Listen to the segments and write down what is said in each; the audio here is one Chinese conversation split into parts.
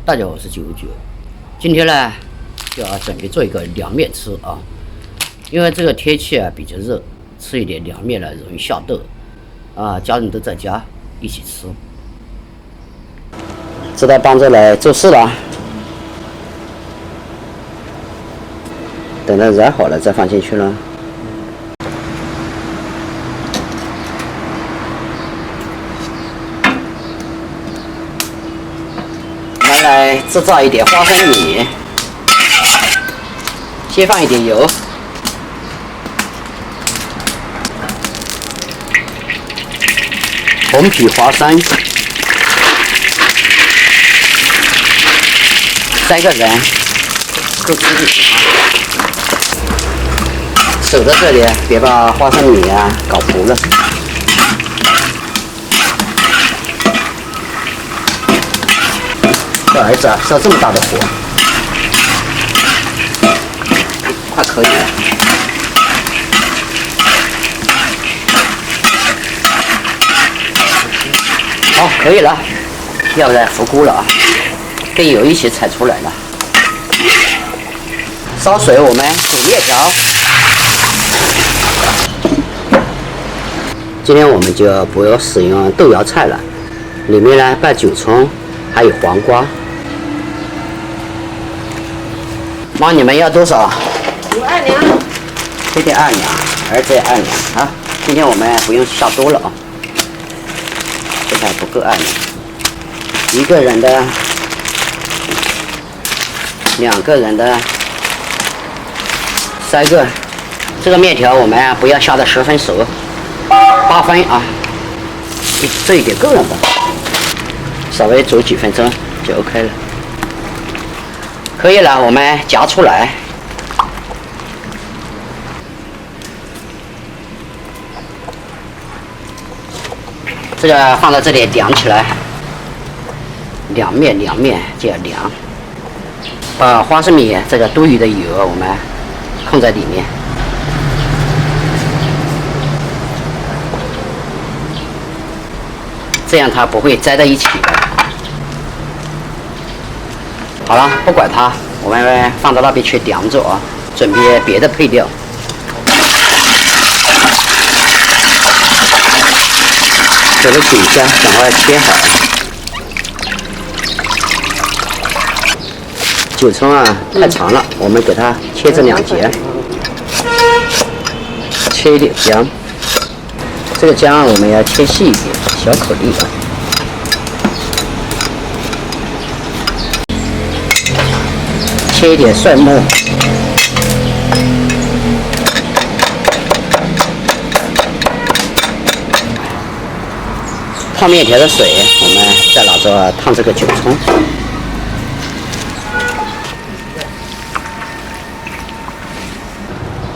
大家好，我是959。今天呢，就要准备做一个凉面吃啊。因为这个天气啊比较热，吃一点凉面呢容易下肚啊。家人都在家一起吃。知道帮着来做事了，等它燃好了再放进去了。来制造一点花生米，先放一点油，红皮花生，3个人够吃点啊。手在这里，别把花生米啊搞糊了。这儿子啊，烧这么大的火，快可以了。好，可以了，要来浮菇了啊，跟油一起踩出来了。烧水，我们煮面条。今天我们就不要使用豆芽菜了，里面呢拌韭葱，还有黄瓜。妈，你们要多少5二两，这点2两，儿子也2两啊。今天我们不用下多了啊，这还不够2两。1个人的、2个人的、3个。这个面条我们不要下得10分熟，8分啊，这一点够了吧？稍微煮几分钟就 OK 了。可以了，我们夹出来。这个放到这里凉起来，凉面就要凉。把花生米这个多余的油我们控在里面。这样它不会栽在一起。好了，不管它，我们放到那边去凉着啊，准备别的配料。这个韭菜赶快切好。韭葱啊太长了，我们给它切成2节。切一点姜，这个姜我们要切细一点，小口粒的。切一点蒜末，烫面条的水，我们再拿着烫这个韭葱。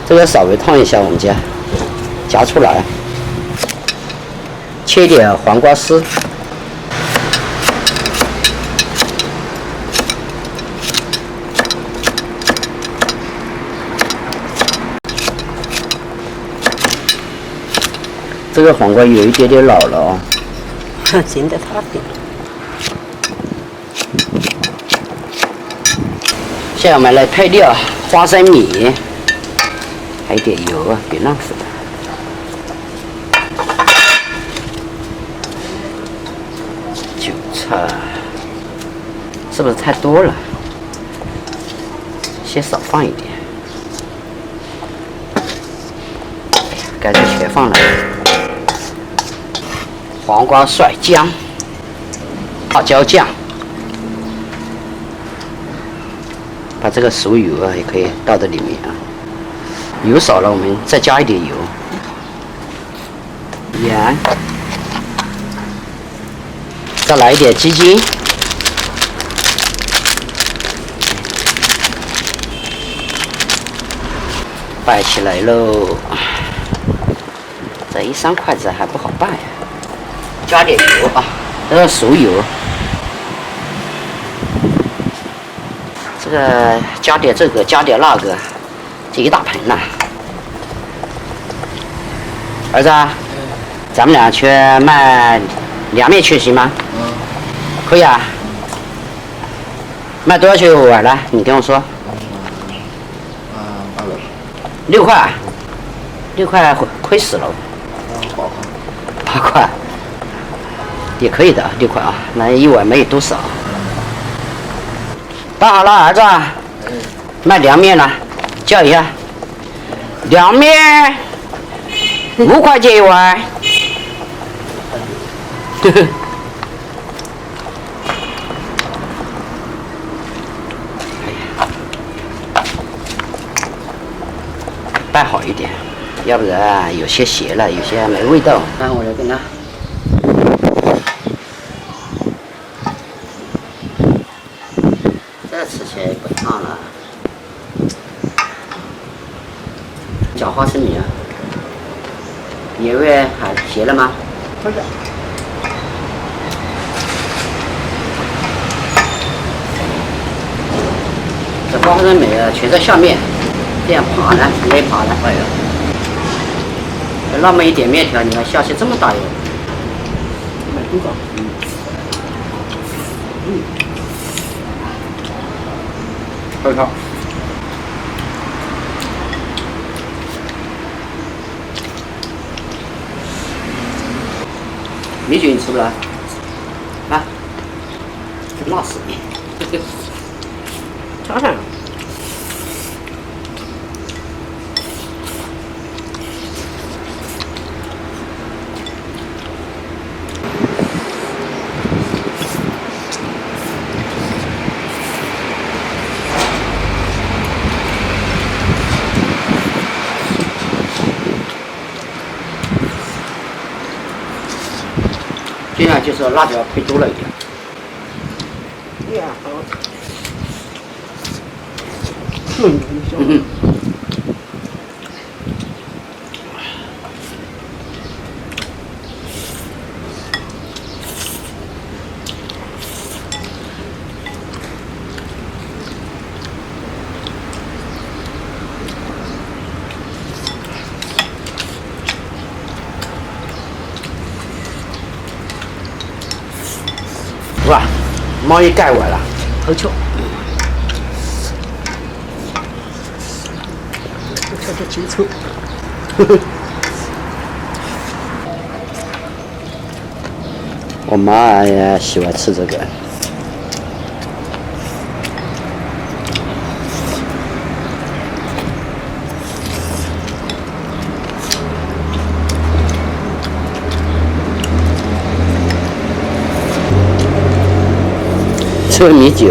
这个稍微烫一下，我们夹出来，切一点黄瓜丝。这个黄瓜有一点点老了哦，剪得差点。现在我们来配料：花生米，还有点油啊，别浪费了。韭菜是不是太多了？先少放一点。干脆全放了。黄瓜甩姜、辣椒酱，把这个熟油啊也可以倒在里面啊。油少了，我们再加一点油，盐，再来一点鸡精，拌起来喽。这1、3筷子还不好拌呀。加点油啊，这个熟油，这个加点这个，加点那个，这一大盆呐。儿子啊，咱们俩去卖凉面去行吗？可以啊。卖多少钱一碗呢？你听我说。6块，6块亏死了。8块，也可以的，6块啊，那一碗没有多少。办好了，儿子，卖凉面了，叫一下。凉面5块钱一碗。呵呵。拌好一点，要不然有些咸了，有些没味道。然后我来跟他，这吃起来不烫了。搅花生米啊，年味还咸了吗？不是。这花生米啊，全在下面。这样爬呢，没爬呢，哎呦，那么一点面条，你看下去这么大一个，买多少？喝一口。米酒你吃不来？啊？辣死你！尝尝。这样就是辣椒配多了一点。呀，好。哇，猫一盖完了，好巧。瞧得清楚。我妈也喜欢吃这个。吃米酒。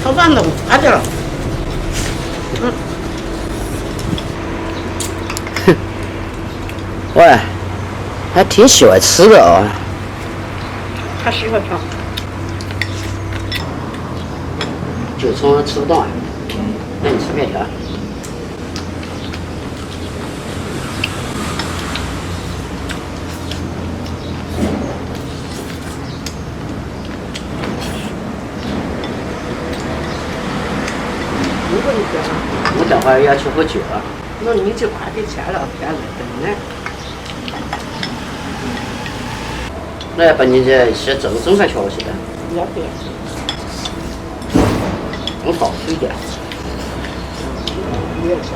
炒饭都麻掉了。喂，还挺喜欢吃的哦。他喜欢炒。韭葱吃不动啊，那你吃面条。我等会儿要去喝酒了。那你就快点吃了，不要再等了。那要不你这先做个中饭去，我现在。要不要？我少吃一点。你也吃的。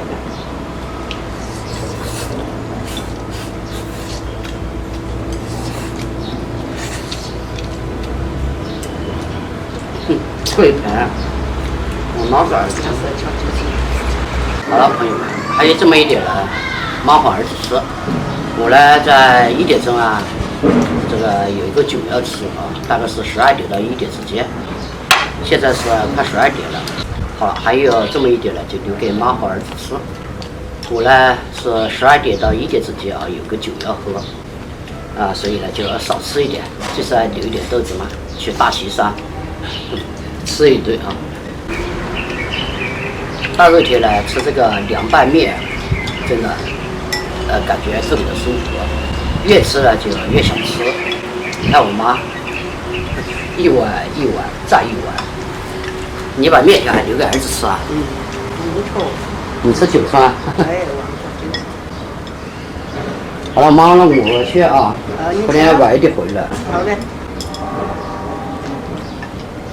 脆盘，我老早就好了，朋友们，还有这么一点呢，妈和儿子吃。我呢，在1点钟啊，这个有一个酒要吃啊，大概是12点到1点之间。现在是快12点了，好了，还有这么一点呢，就留给妈和儿子吃。我呢是12点到1点之间啊，有个酒要喝，啊，所以呢就要少吃一点，就是要留一点豆子嘛，去大西山吃一顿啊。大热天呢，吃这个凉拌面，真的，感觉特别的舒服。越吃呢就越想吃。你看我妈，一碗一碗再一碗。你把面条还留给儿子吃啊？嗯，不错。你吃9串？哎，好了，妈，那我去啊，你不然晚一点回来。好的。